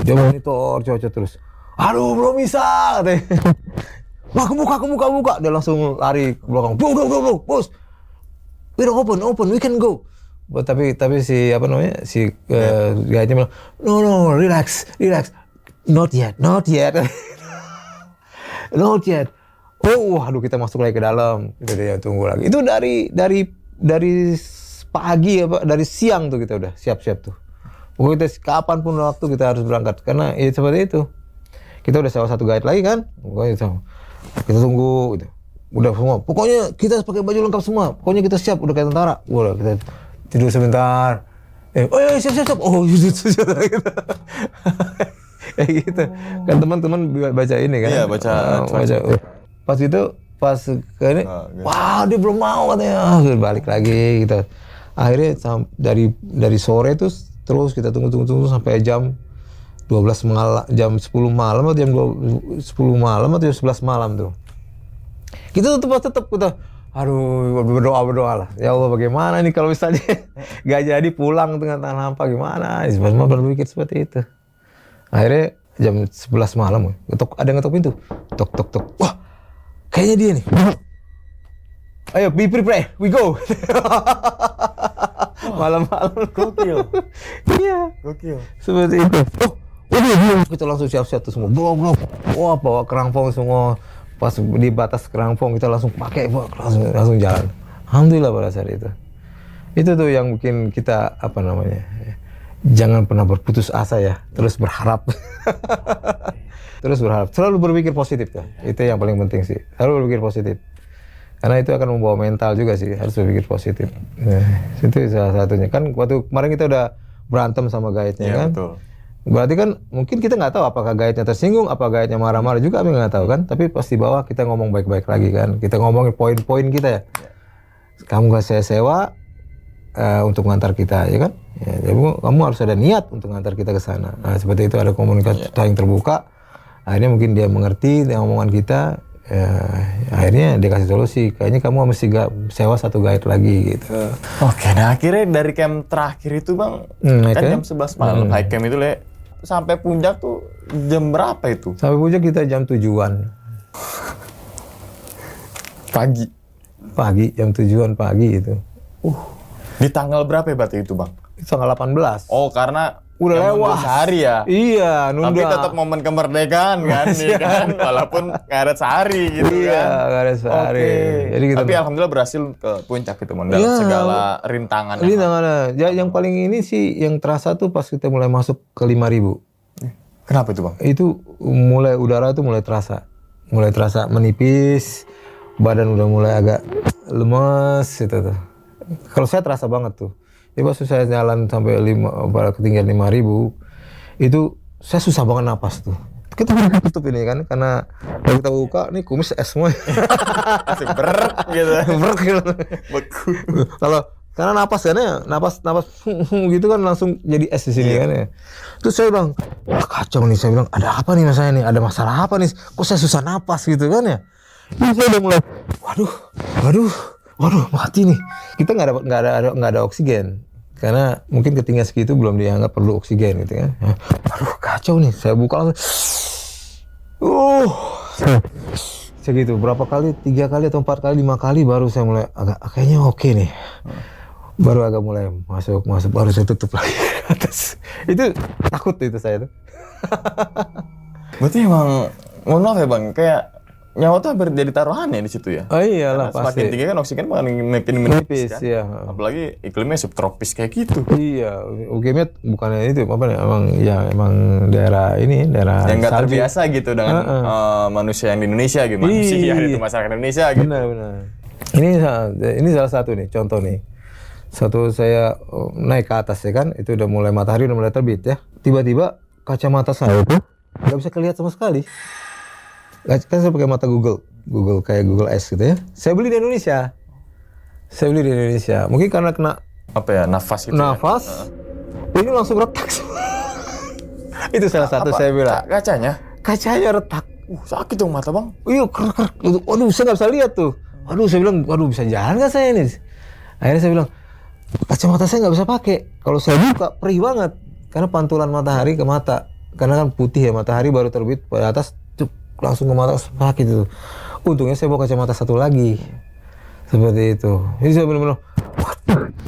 Dia monitor cuaca terus. Aduh, belum bisa katanya. Wah, kebuka. Dia langsung lari ke belakang. Bro, bos. We're open, we can go. Tapi si apa namanya? Si guide-nya bilang, no, relax. Not yet. Not yet. Oh, aduh kita masuk lagi ke dalam. Kita dia tunggu lagi. Itu dari pagi dari siang tuh kita udah siap-siap tuh. Pokoknya kapan pun waktu kita harus berangkat karena ya seperti itu. Kita udah sewa satu guide lagi kan. Pokoknya kita tunggu gitu. Udah semua. Pokoknya kita pakai baju lengkap semua. Pokoknya kita siap udah kayak tentara. Udah kita tidur sebentar. Siap. Oh, siap. Kayak gitu. Kan teman-teman baca ini kan. Iya, baca. Pas ke ini, wah dia belum mau katanya. Balik lagi gitu. Akhirnya dari sore terus kita tunggu sampai jam 12 malam, jam 10 malam atau jam 10 malam atau jam 11 malam tuh. Kita tetap kita berdoa lah. Ya Allah bagaimana nih kalau misalnya gak jadi pulang dengan tangan hampa gimana? Semua berpikir seperti itu. Akhirnya jam 11 malam, ada yang ngetok pintu. Tok. Wah, kayaknya dia nih. Ayo, be prepare, we go. Malam-malam. Gokil. Iya. Gokil. Seperti itu. Waduh, kita langsung siap-siap tuh semua. Bro. Wah, bawa kerangpong semua. Pas di batas kerangpong kita langsung pakai, langsung jalan. Alhamdulillah pada saat itu. Itu tuh yang bikin kita apa namanya? Jangan pernah berputus asa ya, terus berharap. Selalu berpikir positif ya. Itu yang paling penting sih. Selalu berpikir positif. Karena itu akan membawa mental juga sih, harus berpikir positif. Nah, itu salah satunya. Kan waktu kemarin kita udah berantem sama guide-nya kan. Betul. Berarti kan mungkin kita nggak tahu apakah guide-nya tersinggung, apa guide-nya marah-marah juga, kami nggak tahu kan. Tapi pas di bawah kita ngomong baik-baik lagi kan. Kita ngomongin poin-poin kita ya. Kamu gak saya sewa untuk ngantar kita ya kan. Ya, jadi kamu harus ada niat untuk ngantar kita ke sana. Nah, seperti itu ada komunikasi yang terbuka. Akhirnya mungkin dia mengerti omongan kita. Akhirnya dia kasih solusi. Kayaknya kamu mesti sewa satu guide lagi gitu. Oke, nah akhirnya dari camp terakhir itu bang, kan jam 11 malam high camp itu sampai puncak tuh jam berapa itu? Sampai puncak kita jam 7-an. Pagi, jam 7-an pagi itu. Di tanggal berapa ya berarti itu bang? Tanggal 18. Oh karena udah lewat sehari ya? Iya, nunda. Tapi tetap momen kemerdekaan kan, ya kan? Walaupun ngaret sehari gitu kan? Iya, ngaret sehari. Okay. Jadi kita tapi alhamdulillah berhasil ke puncak itu dalam segala rintangan. Rintangannya. Yang paling ini sih yang terasa tuh pas kita mulai masuk ke 5.000. Kenapa itu bang? Itu udara itu mulai terasa menipis, badan udah mulai agak lemes gitu tuh. Kalau saya terasa banget tuh. Jadi pas saya jalan sampai ketinggian 5.000, itu saya susah banget napas tuh. Kita tutup ini kan, karena kalau kita buka, nih kumis es semua. Masih berat gitu. Berat gitu. Karena napas gitu kan langsung jadi es di sini kan ya. Terus saya bilang, wah kacau nih, saya bilang ada apa nih mas saya nih, ada masalah apa nih, kok saya susah napas gitu kan ya. Terus saya udah mulai, waduh mati nih. Kita nggak ada oksigen. Karena mungkin ketinggian segitu belum dianggap perlu oksigen gitu kan. Aduh kacau nih, saya buka langsung. Segitu, berapa kali, 3 kali atau 4 kali, 5 kali baru saya mulai kayaknya oke nih. Baru agak mulai masuk, baru saya tutup lagi ke atas. Itu takut itu saya tuh. Berarti emang, mohon maaf ya bang, kayak nyawa tuh hampir jadi taruhannya di situ ya. Oh iyalah Karena semakin pasti. tinggi kan oksigen makin menipis kan. Iya. Apalagi iklimnya subtropis kayak gitu. Iya, UGM bukannya itu apa nih? Emang daerah ini daerah Yang nggak salju. terbiasa gitu dengan manusia yang di Indonesia gitu. Manusia itu masyarakat Indonesia gitu. Benar. Ini salah satu nih contoh nih. Satu saya naik ke atas ya kan, itu udah mulai matahari udah mulai terbit ya. Tiba-tiba kacamata saya tuh nggak bisa kelihatan sama sekali. Kan saya pakai mata Google kayak Google S gitu ya. Saya beli di Indonesia. Mungkin karena kena Apa ya, nafas gitu. nafas, ini langsung retak. Itu salah satu saya bilang. Kacanya retak. Sakit dong mata bang. Iya, kerak. Waduh, saya nggak bisa lihat tuh. Waduh, saya bilang, waduh bisa jalan nggak saya ini? Akhirnya saya bilang, kacamata saya nggak bisa pakai. Kalau saya buka, perih banget. Karena pantulan matahari ke mata. Karena kan putih ya, matahari baru terbit pada atas, langsung ke mata, sakit itu. Untungnya saya bawa kacamata satu lagi. Seperti itu. Jadi saya benar-benar,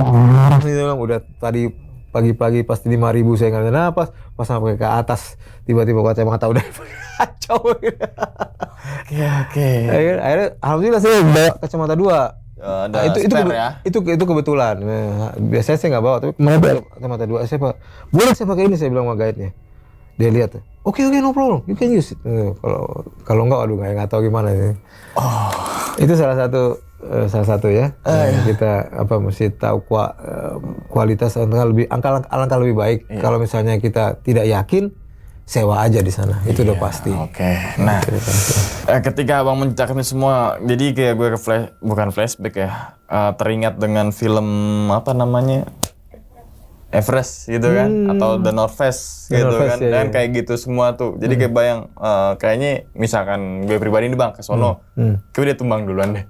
waduh, udah tadi pagi-pagi pasti 5.000 saya nggak ada napas, pas sampai ke atas tiba-tiba kacamata udah kacau. Oke. Akhirnya alhamdulillah saya bawa kacamata 2. Ada spare ya? Itu kebetulan. Nah, biasanya saya nggak bawa, tapi kemarin bawa kacamata 2. Saya boleh saya pakai ini, saya bilang sama guide-nya. Dia lihat, oke, no problem, you can use it. Kalau nggak, aduh nggak tahu gimana ini. Itu salah satu ya. Kita mesti tahu kualitas alangkah lebih baik. Kalau misalnya kita tidak yakin, sewa aja di sana. Itu udah pasti. Oke. Nah, ketika abang menceritakan semua, jadi kayak gue bukan flashback ya, teringat dengan film apa namanya, Everest gitu kan, atau The North Face gitu kan, dan kayak gitu semua tuh. Jadi kayak bayang, kayaknya misalkan gue pribadi nih bang ke sono, kayak dia tumbang duluan deh.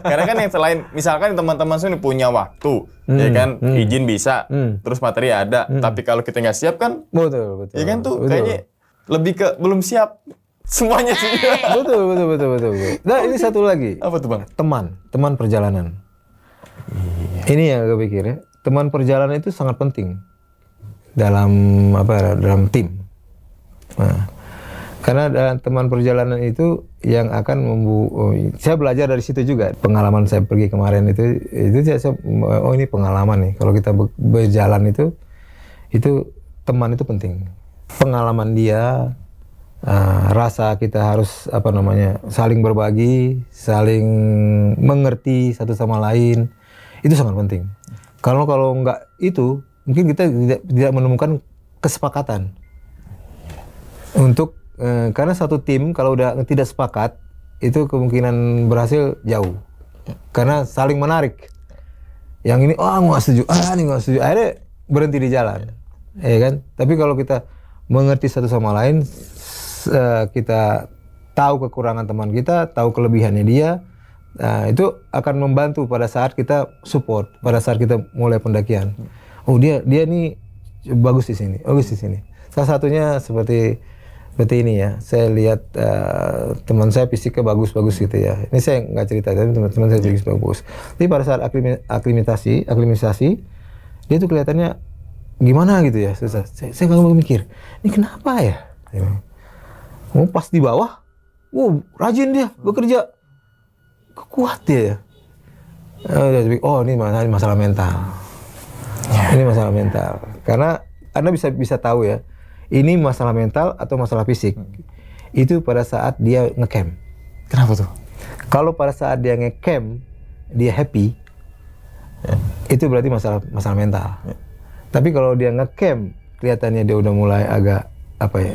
Karena kan yang selain misalkan teman-teman sini punya waktu, ya kan, izin bisa, terus materi ada, tapi kalau kita nggak siap kan, betul. ya kan tuh kayaknya lebih ke belum siap semuanya sih. Betul. Nah ini satu lagi. Apa tuh bang? Teman perjalanan. Ini yang gue pikir ya. Teman perjalanan itu sangat penting dalam tim. Nah, karena teman perjalanan itu yang akan saya belajar dari situ juga. Pengalaman saya pergi kemarin itu ini pengalaman nih. Kalau kita berjalan itu teman itu penting. Pengalaman dia, rasa kita harus saling berbagi, saling mengerti satu sama lain, itu sangat penting. Kalau nggak itu, mungkin kita tidak menemukan kesepakatan untuk karena satu tim kalau udah tidak sepakat itu kemungkinan berhasil jauh karena saling menarik. Yang ini nggak setuju, ini nggak setuju, akhirnya berhenti di jalan, ya kan? Tapi kalau kita mengerti satu sama lain, kita tahu kekurangan teman kita, tahu kelebihannya dia. Nah, itu akan membantu pada saat kita support, pada saat kita mulai pendakian. Dia nih bagus di sini, Salah satunya seperti ini ya. Saya lihat teman saya fisiknya bagus gitu ya. Ini saya nggak cerita, tapi teman-teman saya fisiknya bagus. Tapi pada saat aklimatisasi, dia tuh kelihatannya gimana gitu ya. Susah. Saya nggak mikir, ini kenapa ya? Pas di bawah, rajin dia bekerja. Kuat dia. Ini masalah mental. Ini masalah mental. Karena Anda bisa tahu ya, ini masalah mental atau masalah fisik. Itu pada saat dia ngecamp. Kenapa tuh? Kalau pada saat dia ngecamp, dia happy, itu berarti masalah mental. Tapi kalau dia ngecamp, kelihatannya dia udah mulai agak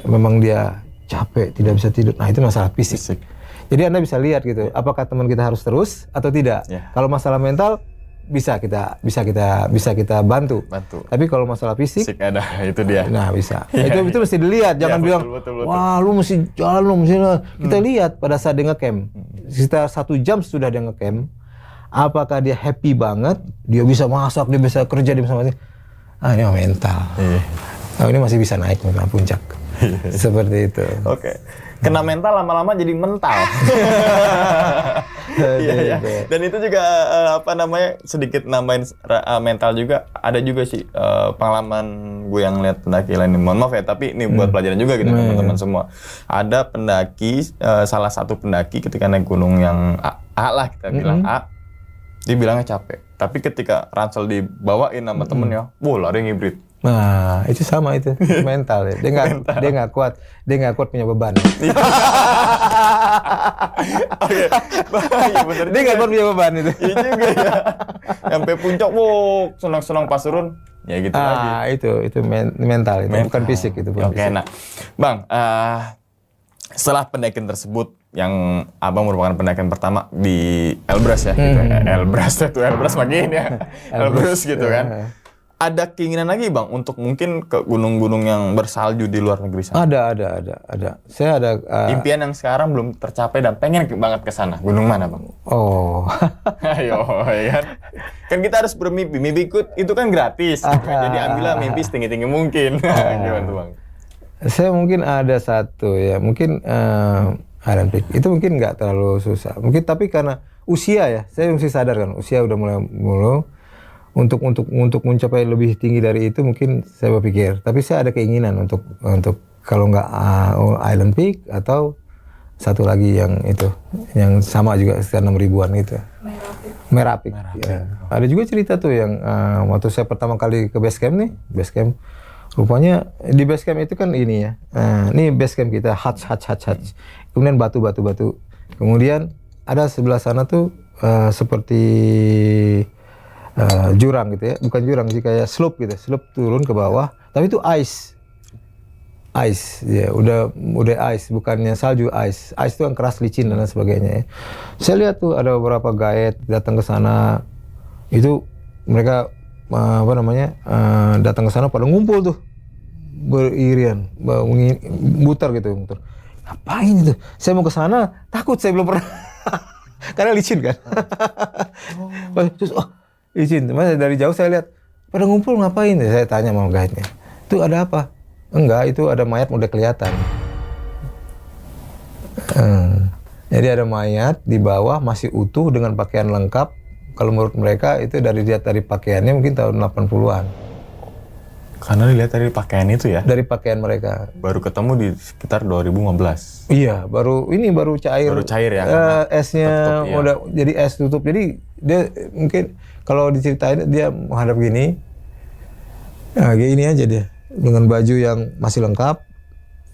memang dia capek, tidak bisa tidur. Nah, itu masalah fisik. Jadi Anda bisa lihat gitu, apakah teman kita harus terus atau tidak. Kalau masalah mental bisa kita bantu. Tapi kalau masalah fisik ada itu dia. Nah, bisa. Itu mesti dilihat, jangan bilang betul. Wah, lu mesti jalan lu mesti. Kita lihat pada saat dia ngecamp. Sekitar 1 jam sudah dia ngecamp, apakah dia happy banget, dia bisa masak, dia bisa kerja, dia bisa masih. Ini mental. Ini masih bisa naik memang puncak. Seperti itu. Oke. Kena mental lama-lama jadi mental. Iya ya. Dan itu juga apa namanya sedikit nambahin mental juga. Ada juga sih pengalaman gue yang lihat pendaki lain. Mohon maaf ya, tapi ini buat pelajaran juga gitu teman-teman semua. Ada pendaki, salah satu pendaki ketika naik gunung yang A lah kita bilang A, dia bilangnya capek. Tapi ketika ransel dibawain sama temennya, lari hibrid. Nah, itu sama itu mental ya. Dia nggak kuat punya beban. Oke, iya bener. Dia nggak kuat punya beban itu. Iya juga ya. Sampai puncak, senang-senang pas turun, ya gitu lagi. Itu mental itu, bukan fisik itu. Oke, nah, Bang, setelah pendakian tersebut yang Abang merupakan pendakian pertama di Elbrus ya, gitu. Elbrus makin ya, Elbrus gitu kan. Ada keinginan lagi Bang untuk mungkin ke gunung-gunung yang bersalju di luar negeri sana? Ada. Saya ada impian yang sekarang belum tercapai dan pengen banget ke sana. Gunung mana Bang? Oh. Ayo, ya kan? Kan kita harus bermimpi. Mimpi itu kan gratis. Jadi ambillah mimpi setinggi-tinggi mungkin. Gimana tuh Bang? Saya mungkin ada satu ya, mungkin Iron Peak. Itu mungkin nggak terlalu susah. Mungkin tapi karena usia ya, saya mesti sadar kan, usia udah mulai untuk mencapai lebih tinggi dari itu mungkin saya berpikir. Tapi saya ada keinginan untuk kalau nggak Island Peak atau satu lagi yang itu, yang sama juga sekitar 6.000-an itu. Merah Peak. Ya. Ada juga cerita tuh yang waktu saya pertama kali ke base camp nih, rupanya di base camp itu kan ini ya, ini base camp kita hatch. Kemudian batu. Kemudian ada sebelah sana tuh seperti jurang gitu ya, bukan jurang sih, kayak slope gitu, slope turun ke bawah, tapi itu ice ya, udah ice, bukannya salju, ice itu yang keras, licin dan lain sebagainya ya. Saya lihat tuh ada beberapa guide datang ke sana, itu mereka datang ke sana pada ngumpul tuh beririan, muter. Ngapain itu? Saya mau ke sana, takut, saya belum pernah karena licin kan. Terus licin, mas dari jauh saya lihat pada ngumpul ngapain? Saya tanya sama guide-nya, itu ada apa? Enggak, itu ada mayat udah kelihatan. Jadi ada mayat di bawah masih utuh dengan pakaian lengkap. Kalau menurut mereka itu dari pakaiannya mungkin tahun 80-an. Karena dilihat dari pakaian itu ya? Dari pakaian mereka. Baru ketemu di sekitar 2015. Iya, baru cair. Baru cair ya? Esnya tutup, udah jadi es tutup. Jadi dia mungkin kalau diceritain dia menghadap gini. Nah, kayak ini aja dia dengan baju yang masih lengkap.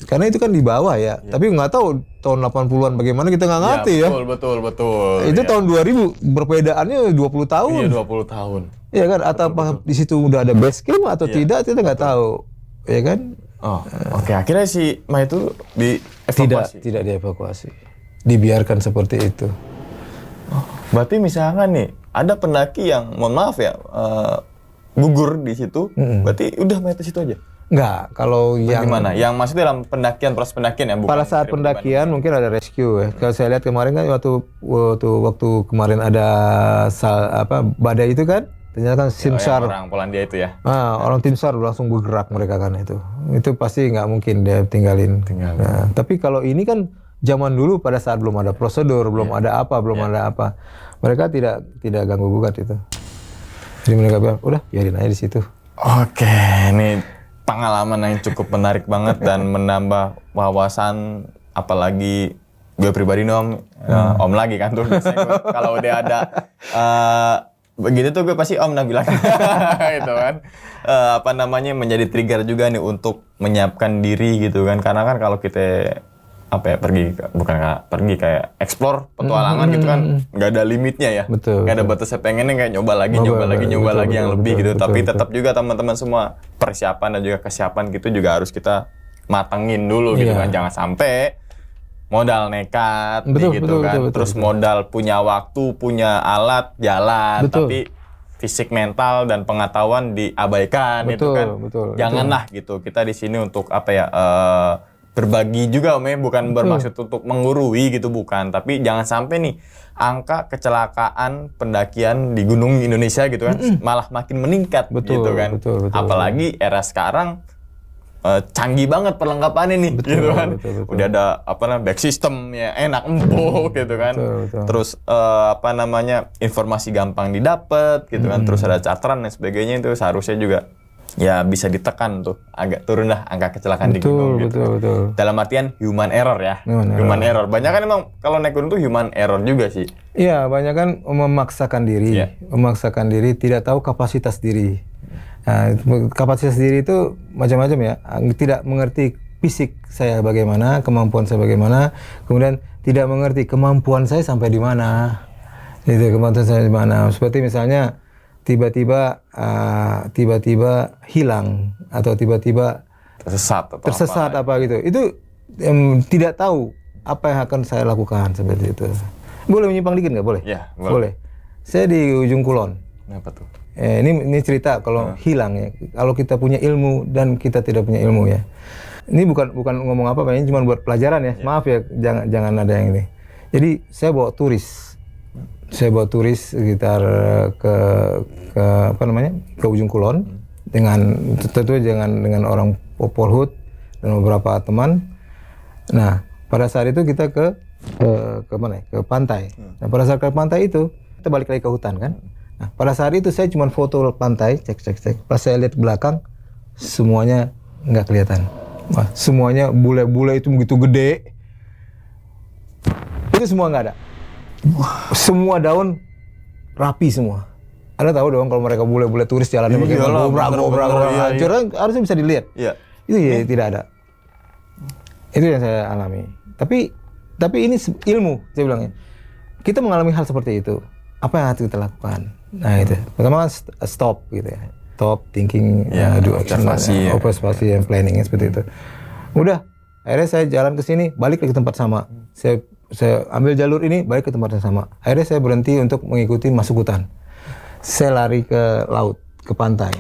Karena itu kan di bawah ya. Tapi nggak tahu tahun 80-an bagaimana, kita nggak ngerti ya. Betul. Itu tahun 2000, perbedaannya 20 tahun. Iya, 20 tahun. Iya kan, atau di situ udah ada base camp atau tidak, kita nggak tahu. Ya kan? Oke. Akhirnya si Mai itu dievakuasi. Tidak dievakuasi. Dibiarkan seperti itu. Berarti misalkan nih, ada pendaki yang mohon maaf ya, gugur di situ, berarti udah mayat di situ aja? Enggak, kalau yang gimana? Yang maksudnya dalam proses pendakian ya, bukan? Pada saat pendakian mungkin ada rescue ya. Kalau saya lihat kemarin kan waktu kemarin ada badai itu kan, ternyata kan tim SAR. Orang Polandia itu ya. Orang tim SAR langsung bergerak mereka kan itu. Itu pasti nggak mungkin dia tinggalin. Nah, tapi kalau ini kan zaman dulu pada saat belum ada prosedur, belum ada apa. Mereka tidak ganggu gugat itu. Jadi mereka bilang, udah biarin aja di situ. Oke, ini pengalaman yang cukup menarik banget dan menambah wawasan, apalagi gue pribadi nih Om lagi kan tuh kalau udah ada begitu tuh gue pasti Om bilang gitu kan, menjadi trigger juga nih untuk menyiapkan diri gitu kan, karena kan kalau kita pergi kayak explore petualangan gitu kan, nggak ada limitnya ya, nggak ada batasnya, pengennya kayak nyoba lagi yang lebih gitu. Tapi tetap juga teman-teman semua persiapan dan juga kesiapan gitu juga harus kita matengin dulu gitu kan, jangan sampai modal nekat terus modal punya waktu, punya alat jalan, tapi fisik, mental dan pengetahuan diabaikan itu kan. Janganlah gitu. Kita di sini untuk berbagi juga Om, bukan bermaksud untuk menggurui gitu, bukan, tapi jangan sampai nih angka kecelakaan pendakian di gunung Indonesia gitu kan malah makin meningkat gitu kan. Apalagi era sekarang canggih banget perlengkapannya nih, Betul, gitu kan. betul. Udah ada back system ya, enak empuk gitu kan. Betul. Terus informasi gampang didapat gitu kan. Terus ada charteran dan sebagainya, itu seharusnya juga ya bisa ditekan tuh, agak turun lah angka kecelakaan di gunung gitu. Betul. Dalam artian human error ya. Human error. Banyak kan emang kalau naik gunung tuh human error juga sih. Iya, banyak kan memaksakan diri, Iya. memaksakan diri, tidak tahu kapasitas diri. Nah, kapasitas diri itu macam-macam ya, tidak mengerti fisik saya bagaimana, kemampuan saya bagaimana, kemudian tidak mengerti kemampuan saya sampai di mana, itu kemampuan saya di mana. Seperti misalnya tiba-tiba hilang atau tiba-tiba tersesat apa gitu, itu tidak tahu apa yang akan saya lakukan seperti itu. Boleh menyimpang dikit nggak? Boleh? Ya, Boleh. Saya di ujung kulon. Kenapa tuh? Ini cerita kalau hilang ya. Kalau kita punya ilmu dan kita tidak punya ilmu ya. Ini bukan ngomong apa, ini cuma buat pelajaran ya. Maaf ya, jangan ada yang ini. Jadi saya bawa turis. Sekitar ke ke ujung kulon dengan tentu dengan orang Polhut dan beberapa teman. Nah, pada saat itu kita ke mana? Ke pantai. Nah, pada saat ke pantai itu kita balik lagi ke hutan kan. Nah, pada saat itu saya cuma foto pantai, cek. Pas saya lihat ke belakang, semuanya nggak kelihatan. Wah, semuanya bule-bule itu begitu gede. Itu semua nggak ada. Semua daun rapi semua. Anda tahu dong kalau mereka bule-bule turis jalannya bagaimana, gobrak, hancur, harusnya bisa dilihat. Iya. Itu ya tidak ada. Itu yang saya alami. Tapi ini ilmu, saya bilangnya. Kita mengalami hal seperti itu. Apa yang harus kita lakukan? Nah itu. Pertama stop gitu ya. Stop thinking, observasi and planning seperti itu. Udah, akhirnya saya jalan ke sini, balik ke tempat sama. Saya ambil jalur ini, balik ke tempat yang sama. Akhirnya saya berhenti untuk mengikuti masuk hutan. Saya lari ke laut, ke pantai.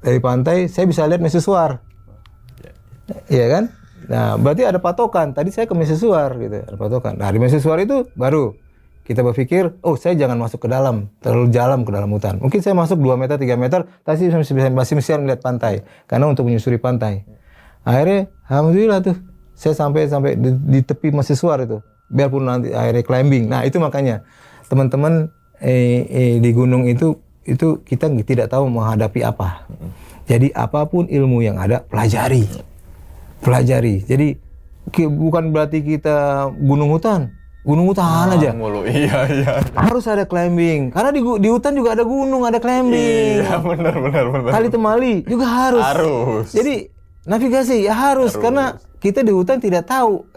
Dari pantai saya bisa lihat Mesusuar. Iya kan? Nah, berarti ada patokan. Tadi saya ke Mesusuar gitu, ada patokan. Nah, di Mesusuar itu baru kita berpikir, oh saya jangan masuk ke dalam, terlalu dalam ke dalam hutan. Mungkin saya masuk 2 meter, 3 meter, tapi masih bisa melihat pantai. Karena untuk menyusuri pantai. Akhirnya, alhamdulillah tuh, saya sampai di tepi Mesusuar itu. Biarpun nanti akhirnya climbing. Nah itu makanya, teman-teman di gunung itu kita tidak tahu menghadapi apa. Jadi apapun ilmu yang ada, pelajari. Jadi bukan berarti kita gunung hutan aja. Iya. Harus ada climbing. Karena di hutan juga ada gunung, ada climbing. Iya, benar. Kali temali juga harus. Jadi navigasi ya harus. Karena kita di hutan tidak tahu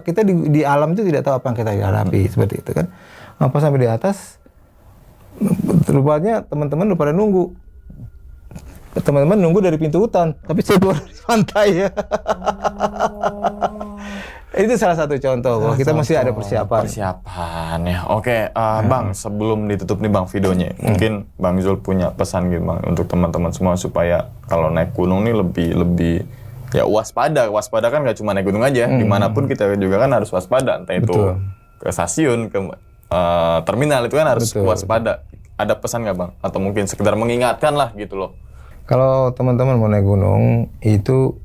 kita di alam itu tidak tahu apa yang kita hadapi seperti itu kan. Apa sampai di atas rupanya teman-teman udah pada nunggu. Teman-teman nunggu dari pintu hutan, tapi saya keluar dari pantai ya. Itu salah satu contoh bahwa kita masih ada persiapan ya. Oke, Bang, sebelum ditutup nih Bang videonya, mungkin Bang Zul punya pesan gitu Bang untuk teman-teman semua supaya kalau naik gunung nih lebih ya waspada kan nggak cuma naik gunung aja, dimanapun kita juga kan harus waspada, entah itu ke stasiun, ke terminal itu kan harus waspada. Ada pesan nggak Bang? Atau mungkin sekedar mengingatkan lah gitu loh. Kalau teman-teman mau naik gunung itu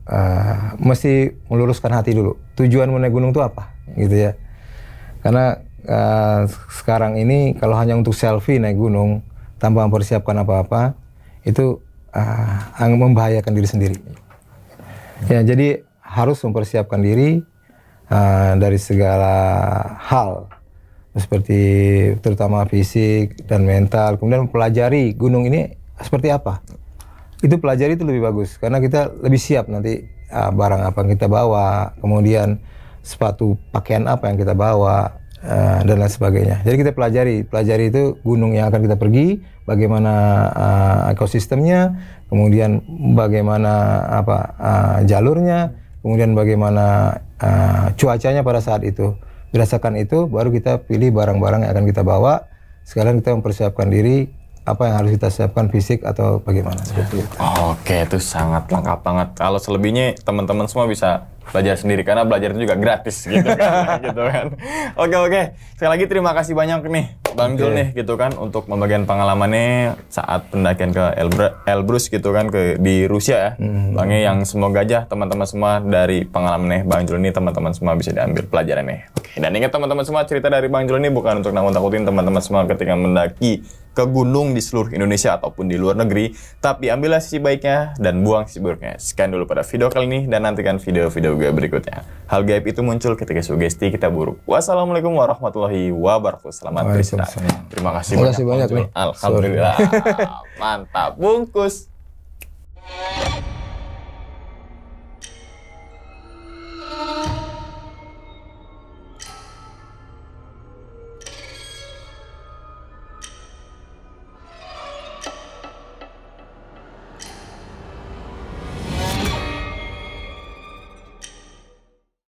mesti meluruskan hati dulu. Tujuan mau naik gunung itu apa, gitu ya? Karena sekarang ini kalau hanya untuk selfie naik gunung tanpa mempersiapkan apa-apa itu membahayakan diri sendiri. Ya, jadi harus mempersiapkan diri dari segala hal, seperti terutama fisik dan mental. Kemudian mempelajari gunung ini seperti apa. Itu pelajari itu lebih bagus karena kita lebih siap nanti barang apa yang kita bawa, kemudian sepatu pakaian apa yang kita bawa dan lain sebagainya. Jadi kita pelajari itu gunung yang akan kita pergi, bagaimana ekosistemnya, kemudian bagaimana jalurnya, kemudian bagaimana cuacanya pada saat itu. Berdasarkan itu baru kita pilih barang-barang yang akan kita bawa. Sekarang kita mempersiapkan diri apa yang harus kita siapkan fisik atau bagaimana seperti itu. Oke, itu sangat lengkap banget. Kalau selebihnya teman-teman semua bisa belajar sendiri karena belajar itu juga gratis gitu kan. gitu kan. Oke. Sekali lagi terima kasih banyak nih Bang Jul nih gitu kan untuk membagikan pengalamannya saat pendakian ke Elbrus gitu kan di Rusia ya. Bangnya yang semoga aja teman-teman semua dari pengalamannya Bang Jul ini teman-teman semua bisa diambil pelajarannya. Oke. Dan ingat teman-teman semua cerita dari Bang Jul ini bukan untuk nakut-nakutin teman-teman semua ketika mendaki ke gunung di seluruh Indonesia ataupun di luar negeri, tapi ambillah sisi baiknya dan buang sisi buruknya. Sekian dulu pada video kali ini dan nantikan video-video gue berikutnya. Hal gaib itu muncul ketika sugesti kita buruk. Wassalamualaikum warahmatullahi wabarakatuh. Selamat beristirahat. Terima kasih banyak banyak nih. Alhamdulillah. Mantap bungkus.